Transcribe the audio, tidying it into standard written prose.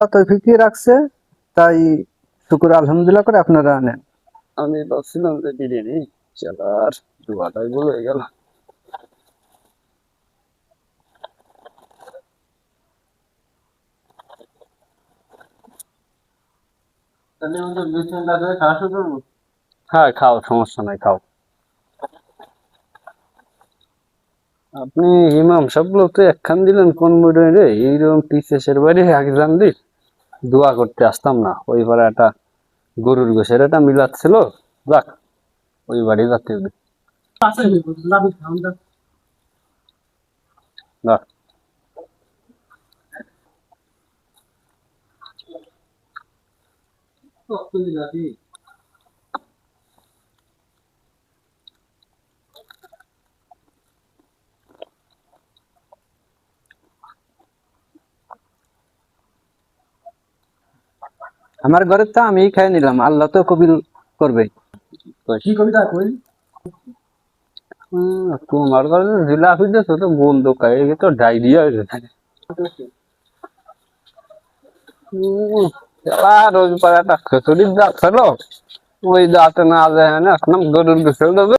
তৌফিকই রাখছে, তাই শুকুর আলহামদুলিল্লাহ করে আপনারা নেন। আমি ভাবছিলাম যে বিরিয়ানি চালার দুয়াটাই ভুল হয়ে গেল। হ্যাঁ খাও, সমস্যা নাই, খাও। আপনি ইমাম সব লোক তো একখান দিলেন কোন মুড়ে রে, এইরকম পিসের বাড়ি আগে জানলি দোয়া করতে আসতাম না। ওই পারে একটা গরুর গোশের একটা মিলাদ ছিল, যাক ওই বাড়ি যাতে যাক। আমার ঘরে তো আমি খাই নিলাম, আল্লাহ তো কবিল করবে। কি কবিতা কই? তোমার ঘরে জিলাপি দিয়েছো তো বন্ধ খাই তো ডায়রিয়া হয়ে যায়। রোজ পারে একটা খিচুড়ির দাঁত ছিল, ওই দাঁতে না যায় না, এখন গরুর গোসল দেবে।